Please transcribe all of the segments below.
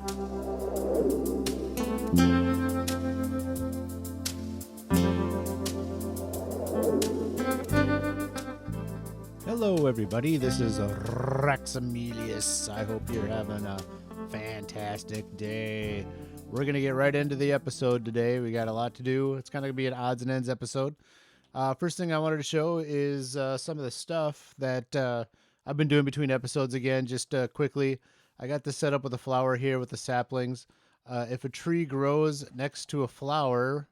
Hello, everybody. This is Rex Emilius. I hope you're having a fantastic day. We're going to get right into the episode today. We got a lot to do. It's kind of going to be an odds and ends episode. First thing I wanted to show is some of the stuff that I've been doing between episodes again, just quickly. I got this set up with a flower here with the saplings. If a tree grows next to a flower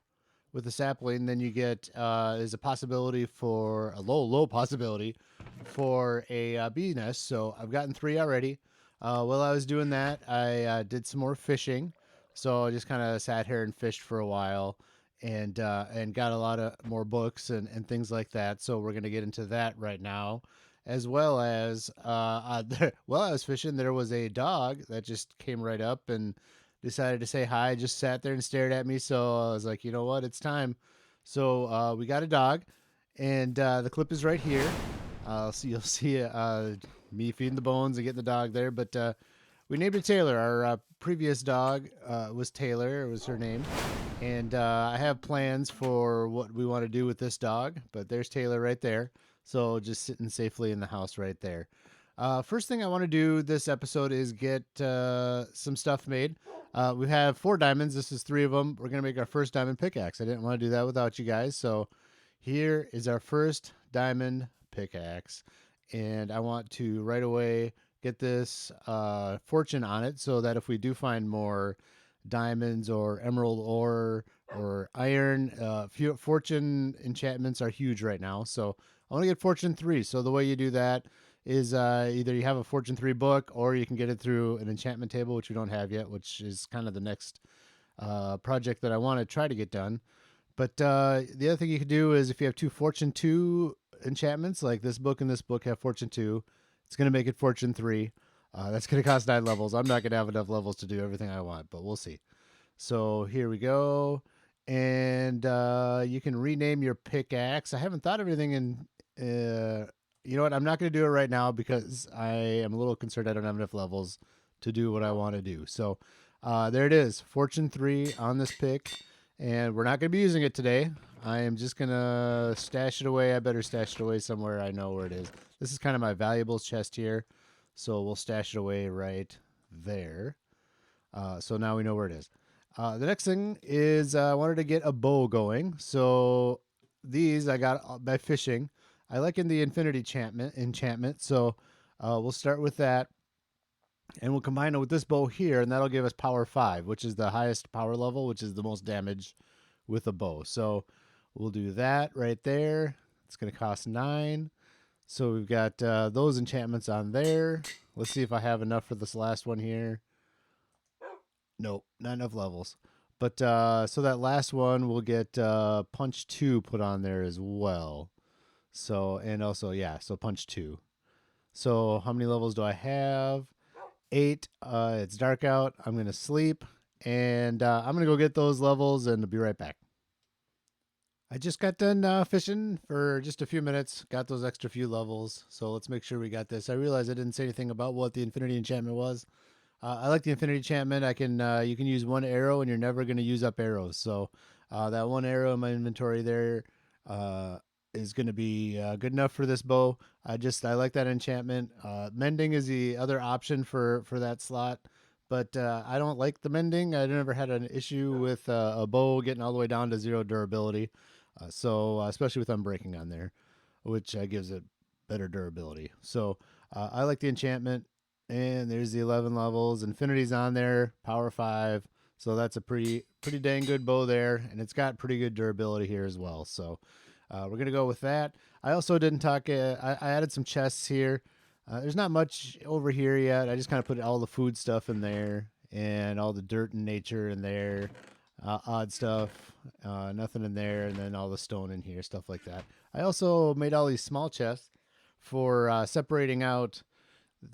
with a sapling, then you get is a possibility for a low possibility for a bee nest. So I've gotten 3 already. While I was doing that, I did some more fishing. So I just kind of sat here and fished for a while, and got a lot of more books and things like that. So we're gonna get into that right now, as well as while I was fishing, there was a dog that just came right up and decided to say hi. Just sat there and stared at me. So I was like, you know what, it's time. So we got a dog, and the clip is right here. So you'll see me feeding the bones and getting the dog there. But we named it Taylor. Our previous dog was Taylor. It was her name. And I have plans for what we want to do with this dog. But there's Taylor right there. So just sitting safely in the house right there. First thing I want to do this episode is get some stuff made. We have 4 diamonds. This is 3 of them. We're going to make our first diamond pickaxe. I didn't want to do that without you guys. So here is our first diamond pickaxe. And I want to right away get this fortune on it so that if we do find more diamonds or emerald ore or iron, fortune enchantments are huge right now. So I want to get fortune 3. So the way you do that is either you have a fortune 3 book, or you can get it through an enchantment table, which we don't have yet, which is kind of the next project that I want to try to get done. But the other thing you could do is if you have 2 fortune 2 enchantments, like this book and this book have fortune 2, it's going to make it fortune 3. That's going to cost 9 levels. I'm not going to have enough levels to do everything I want, but we'll see. So here we go. And you can rename your pickaxe. I haven't thought of anything in... you know what? I'm not going to do it right now because I am a little concerned I don't have enough levels to do what I want to do. So there it is. Fortune 3 on this pick. And we're not going to be using it today. I am just going to stash it away. I better stash it away somewhere I know where it is. This is kind of my valuables chest here. So we'll stash it away right there. So now we know where it is. The next thing is I wanted to get a bow going. So these I got by fishing. I like in the infinity enchantment. So we'll start with that. And we'll combine it with this bow here, and that'll give us power 5, which is the highest power level, which is the most damage with a bow. So we'll do that right there. It's going to cost 9. So we've got those enchantments on there. Let's see if I have enough for this last one here. Nope, not enough levels. But so that last one will get punch 2 put on there as well. So, and also, yeah, so punch 2. So how many levels do I have? 8. It's dark out. I'm going to sleep, and I'm going to go get those levels, and I'll be right back. I just got done fishing for just a few minutes, got those extra few levels, so let's make sure we got this. I realized I didn't say anything about what the infinity enchantment was. I like the infinity enchantment. I can you can use 1 arrow, and you're never going to use up arrows. So that 1 arrow in my inventory there is going to be good enough for this bow. I like that enchantment. Mending is the other option for that slot, but I don't like the mending. I never had an issue with a bow getting all the way down to 0 durability. So especially with unbreaking on there, which gives it better durability. So I like the enchantment, and there's the 11 levels. Infinity's on there, power 5. So that's a pretty dang good bow there, and it's got pretty good durability here as well. So we're going to go with that. I also didn't talk, I added some chests here. There's not much over here yet. I just kind of put all the food stuff in there and all the dirt and nature in there, odd stuff, nothing in there, and then all the stone in here, stuff like that. I also made all these small chests for separating out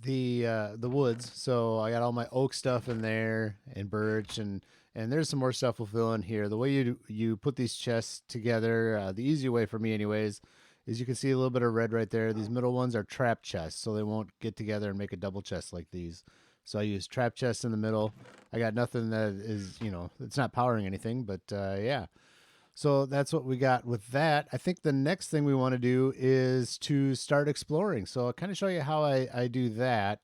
the woods. So I got all my oak stuff in there and birch, and there's some more stuff we'll fill in here. The way you put these chests together, the easy way for me anyways, is you can see a little bit of red right there. These middle ones are trap chests, so they won't get together and make a double chest like these. So I use trap chests in the middle. I got nothing that is, it's not powering anything, but yeah. So that's what we got with that. I think the next thing we want to do is to start exploring. So I'll kind of show you how I do that.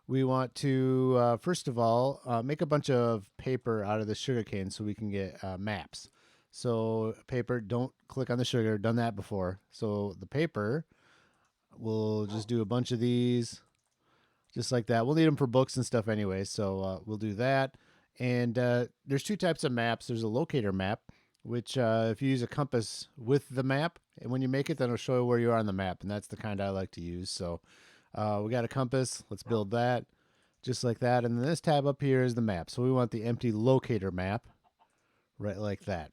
We want to, first of all, make a bunch of paper out of the sugarcane so we can get maps. So paper, don't click on the sugar, done that before. So the paper, we'll just do a bunch of these just like that. We'll need them for books and stuff anyway, so we'll do that. And there's two types of maps. There's a locator map, which if you use a compass with the map, and when you make it, then it'll show you where you are on the map, and that's the kind I like to use. So we got a compass. Let's build that just like that. And then this tab up here is the map. So we want the empty locator map right like that.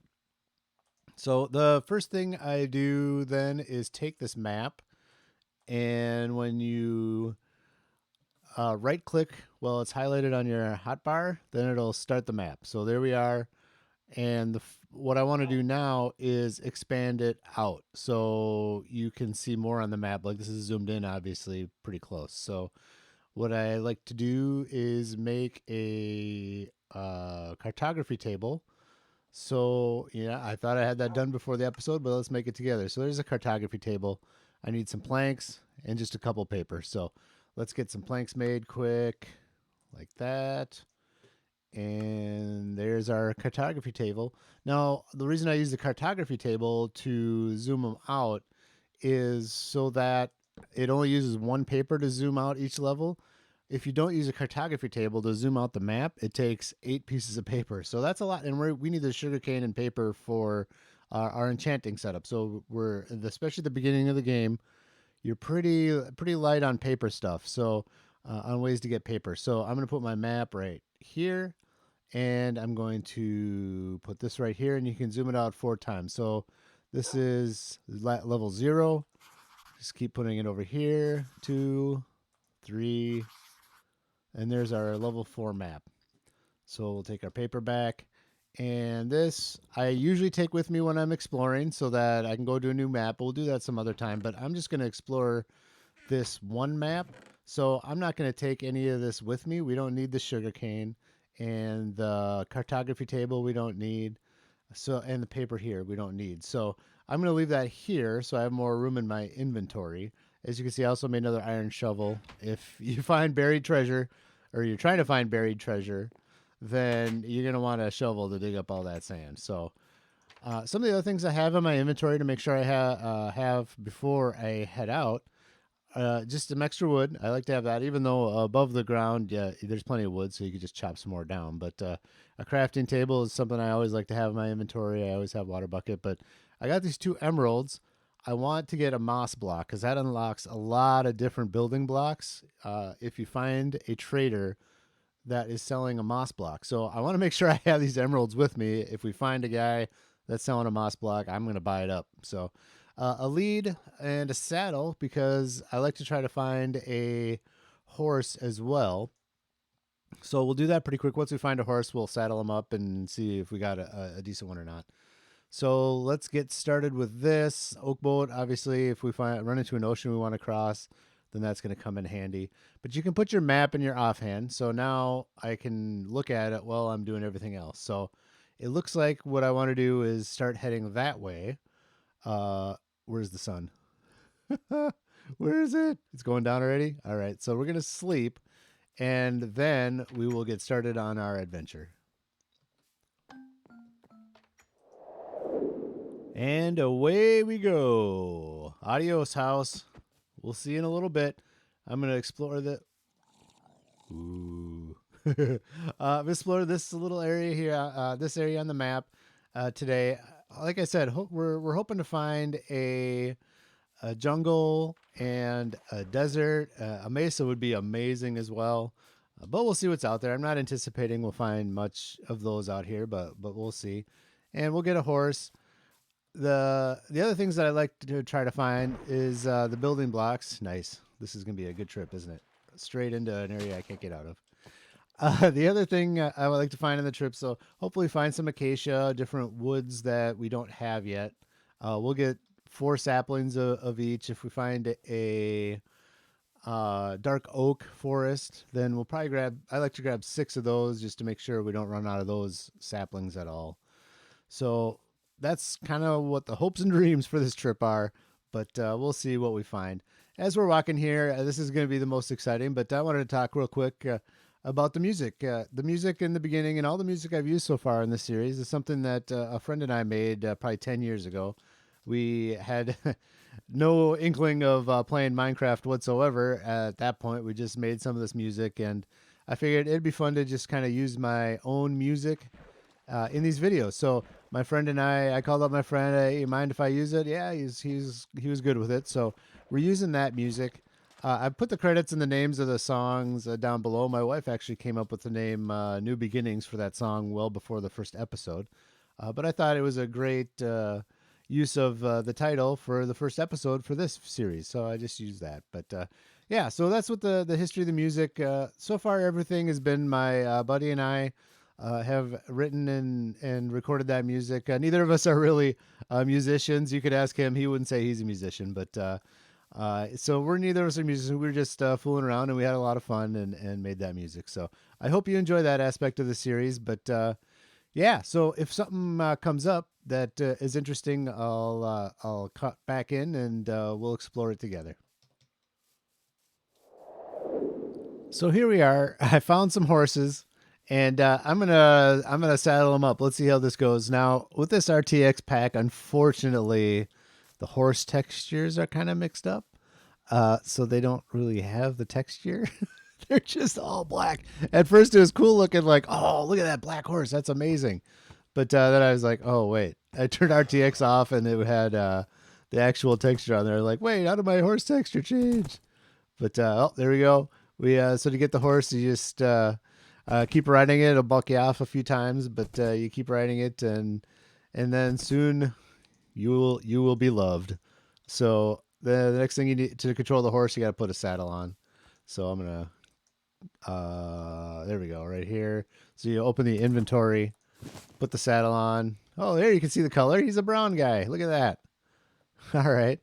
So the first thing I do then is take this map, and when you right click, well, it's highlighted on your hotbar, then it'll start the map. So there we are. And what I want to do now is expand it out so you can see more on the map. Like this is zoomed in, obviously, pretty close. So what I like to do is make a cartography table. So yeah, I thought I had that done before the episode, but let's make it together. So there's a cartography table. I need some planks and just a couple papers. So let's get some planks made quick, like that. And there's our cartography table. Now, the reason I use the cartography table to zoom them out is so that it only uses one paper to zoom out each level. If you don't use a cartography table to zoom out the map, it takes 8 pieces of paper. So that's a lot. And we need the sugarcane and paper for our enchanting setup. So we're, especially at the beginning of the game, you're pretty light on paper stuff. So on ways to get paper. So I'm going to put my map right here. And I'm going to put this right here, and you can zoom it out 4 times. So this is level 0. Just keep putting it over here. 2, 3, and there's our level 4 map. So we'll take our paper back. And this I usually take with me when I'm exploring so that I can go to a new map. We'll do that some other time, but I'm just going to explore this one map. So I'm not going to take any of this with me. We don't need the sugarcane. And the cartography table we don't need. So, and the paper here we don't need. So I'm going to leave that here so I have more room in my inventory. As you can see, I also made another iron shovel. If you find buried treasure, or you're trying to find buried treasure, then you're going to want a shovel to dig up all that sand. So some of the other things I have in my inventory to make sure I have before I head out, just some extra wood. I like to have that, even though above the ground, yeah, there's plenty of wood, so you could just chop some more down. But a crafting table is something I always like to have in my inventory. I always have water bucket, but I got these 2 emeralds. I want to get a moss block because that unlocks a lot of different building blocks. If you find a trader that is selling a moss block, so I want to make sure I have these emeralds with me. If we find a guy that's selling a moss block, I'm going to buy it up. So a lead and a saddle because I like to try to find a horse as well. So we'll do that pretty quick. Once we find a horse, we'll saddle him up and see if we got a decent one or not. So let's get started with this oak boat. Obviously, if we run into an ocean we want to cross, then that's going to come in handy. But you can put your map in your offhand. So now I can look at it while I'm doing everything else. So it looks like what I want to do is start heading that way. Where's the sun? Where is it? It's going down already? All right, so we're going to sleep, and then we will get started on our adventure. And away we go. Adios, house. We'll see you in a little bit. I'm going to explore the... Ooh. Explore this little area here, this area on the map today. Like I said, we're hoping to find a jungle and a desert. A mesa would be amazing as well, but we'll see what's out there. I'm not anticipating we'll find much of those out here, but we'll see. And we'll get a horse. The other things that I like to try to find is the building blocks. Nice. This is gonna be a good trip, isn't it? Straight into an area I can't get out of. The other thing I would like to find in the trip, so hopefully find some acacia, different woods that we don't have yet. We'll get 4 saplings of each. If we find a dark oak forest, then we'll probably grab, I like to grab 6 of those just to make sure we don't run out of those saplings at all. So that's kind of what the hopes and dreams for this trip are, but we'll see what we find. As we're walking here, this is going to be the most exciting, but I wanted to talk real quick about the music. The music in the beginning and all the music I've used so far in this series is something that a friend and I made probably 10 years ago. We had no inkling of playing Minecraft whatsoever at that point. We just made some of this music, and I figured it'd be fun to just kind of use my own music in these videos. So my friend and I called up my friend. Hey, you mind if I use it? Yeah, he was good with it. So we're using that music. I put the credits and the names of the songs down below. My wife actually came up with the name New Beginnings for that song well before the first episode. But I thought it was a great use of the title for the first episode for this series. So I just used that. But yeah, so that's what the history of the music. So far, everything has been my buddy and I have written and recorded that music. Neither of us are really musicians. You could ask him; he wouldn't say he's a musician. But so we're neither of us are musicians. We were just fooling around, and we had a lot of fun and made that music. So I hope you enjoy that aspect of the series. But yeah, so if something comes up that is interesting, I'll cut back in and we'll explore it together. So here we are. I found some horses, and I'm gonna saddle them up. Let's see how this goes. Now with this RTX pack, unfortunately, the horse textures are kind of mixed up, so they don't really have the texture. They're just all black. At first, it was cool looking, like, oh, look at that black horse, that's amazing. But then I was like, oh wait, I turned RTX off, and it had the actual texture on there. Like, wait, how did my horse texture change? But oh, there we go. We so to get the horse, you just keep riding it. It'll buck you off a few times, but you keep riding it, and then soon you will be loved. So the next thing you need to control the horse, you got to put a saddle on. So I'm gonna there we go, right here. So you open the inventory, put the saddle on. Oh, there you can see the color. He's a brown guy. Look at that. All right.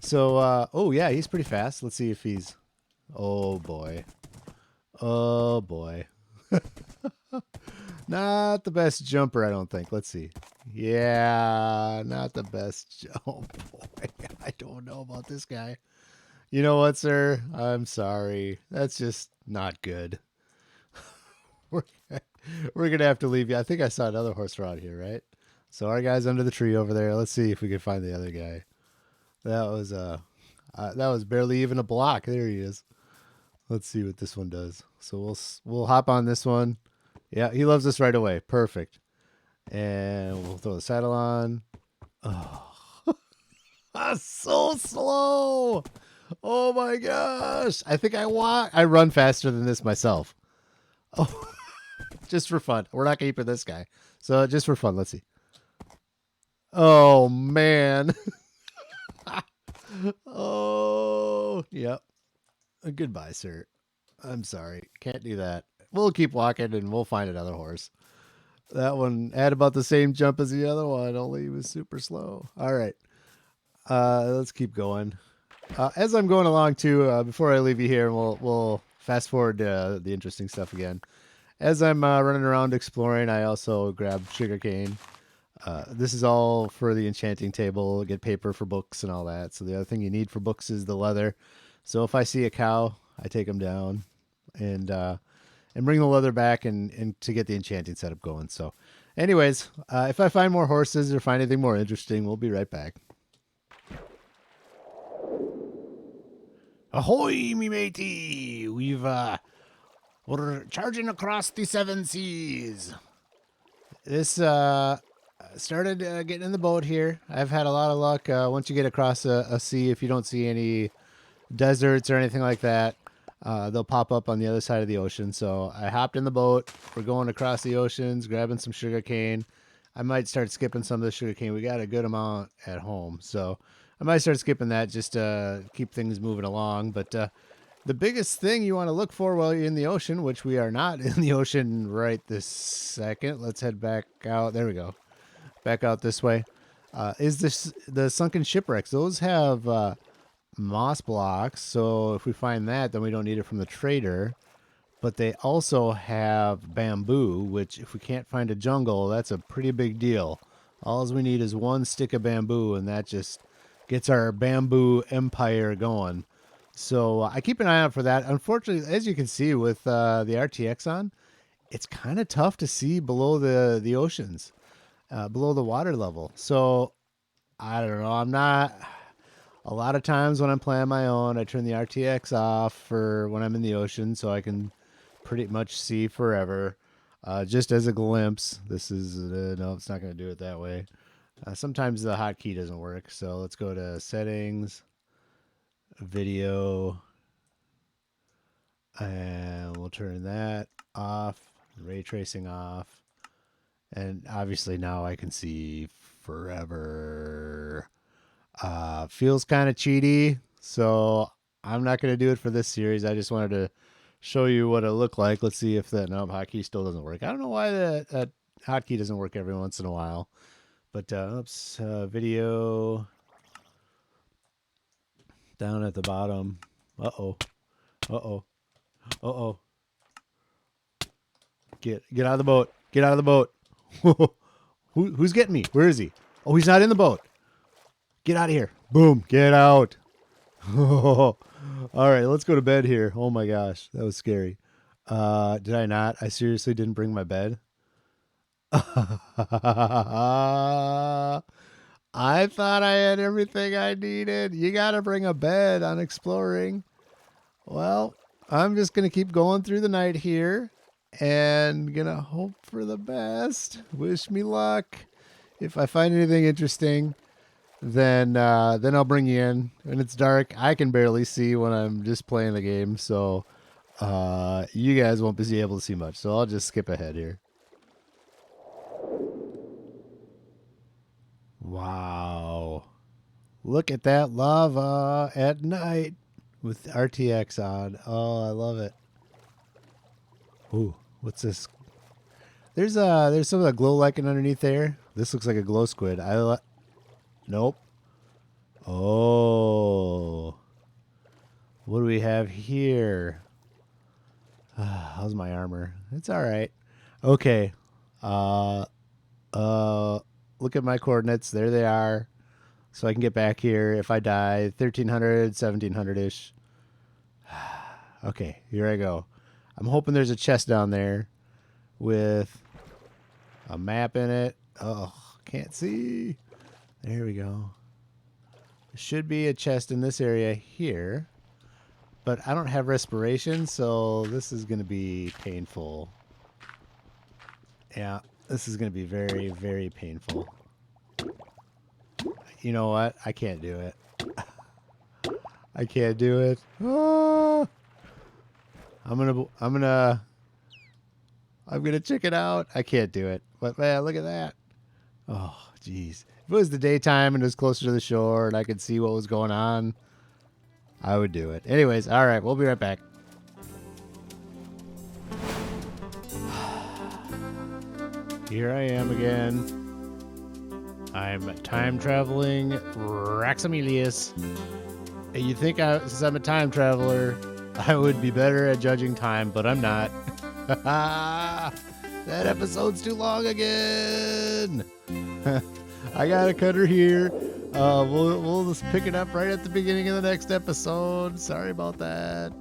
So oh yeah, he's pretty fast. Let's see if he's. Oh boy. Oh boy. Not the best jumper, I don't think. Let's see. Yeah, not the best. Oh boy. I don't know about this guy. You know what, sir? I'm sorry. That's just not good. We're, we're going to have to leave you. I think I saw another horse around here, right? So our guy's under the tree over there. Let's see if we can find the other guy. That was barely even a block. There he is. Let's see what this one does. So we'll hop on this one. Yeah, he loves us right away. Perfect. And we'll throw the saddle on. Oh, so slow. Oh my gosh. I think I run faster than this myself. Oh, just for fun. We're not keeping this guy. So just for fun, let's see. Oh man. Oh, yep. Goodbye, sir. I'm sorry. Can't do that. We'll keep walking and we'll find another horse. That one had about the same jump as the other one, only he was super slow. All right. Let's keep going. As I'm going along too, before I leave you here, we'll fast forward to the interesting stuff again. As I'm running around exploring, I also grab sugarcane. This is all for the enchanting table, get paper for books and all that. So the other thing you need for books is the leather. So if I see a cow, I take them down and bring the leather back and to get the enchanting setup going. So anyways, if I find more horses or find anything more interesting, we'll be right back. Ahoy, me matey! We're charging across the 7 seas. This started getting in the boat here. I've had a lot of luck once you get across a sea. If you don't see any deserts or anything like that, they'll pop up on the other side of the ocean. So I hopped in the boat. We're going across the oceans, grabbing some sugar cane. I might start skipping some of the sugar cane. We got a good amount at home, so I might start skipping that just to keep things moving along. But the biggest thing you want to look for while you're in the ocean, which we are not in the ocean right this second. Let's head back out. There we go. Back out this way. Is the sunken shipwrecks. Those have moss blocks. So if we find that, then we don't need it from the trader. But they also have bamboo, which if we can't find a jungle, that's a pretty big deal. All we need is one stick of bamboo, and that just gets our bamboo empire going. So I keep an eye out for that. Unfortunately, as you can see with the RTX on, it's kind of tough to see below the oceans, below the water level. So I don't know. I'm not. A lot of times when I'm playing my own, I turn the RTX off for when I'm in the ocean, so I can pretty much see forever. Just as a glimpse. This is no, it's not going to do it that way. Sometimes the hotkey doesn't work, so let's go to settings, video, and we'll turn that off, ray tracing off, and obviously now I can see forever. Feels kind of cheaty, so I'm not going to do it for this series. I just wanted to show you what it looked like. Let's see if that hotkey still doesn't work. I don't know why that hotkey doesn't work every once in a while. But oops, video down at the bottom. Uh-oh. Uh-oh. Uh-oh. Get out of the boat. Get out of the boat. Who's getting me? Where is he? Oh, he's not in the boat. Get out of here. Boom. Get out. All right, let's go to bed here. Oh my gosh, that was scary. Did I not? I seriously didn't bring my bed. I thought I had everything I needed. You got to bring a bed on exploring. Well, I'm just going to keep going through the night here and going to hope for the best. Wish me luck. If I find anything interesting, then I'll bring you in. When it's dark, I can barely see when I'm just playing the game, so you guys won't be able to see much. So I'll just skip ahead here. Wow. Look at that lava at night with RTX on. Oh, I love it. Ooh, what's this? There's some of the glow lichen underneath there. This looks like a glow squid. Nope. Oh. What do we have here? How's my armor? It's all right. Okay. Look at my coordinates. There they are. So I can get back here if I die. 1300, 1700-ish. Okay, here I go. I'm hoping there's a chest down there with a map in it. Oh, can't see. There we go. There should be a chest in this area here. But I don't have respiration, so this is going to be painful. Yeah, this is going to be very, very painful. You know what? I can't do it. I can't do it. Ah! I'm gonna check it out. I can't do it. But man, look at that. Oh, jeez. If it was the daytime and it was closer to the shore and I could see what was going on, I would do it. Anyways, all right, we'll be right back. Here I am again. I'm time traveling Raxamelius. You think since I'm a time traveler, I would be better at judging time, but I'm not. That episode's too long again. I got a cutter here. We'll just pick it up right at the beginning of the next episode. Sorry about that.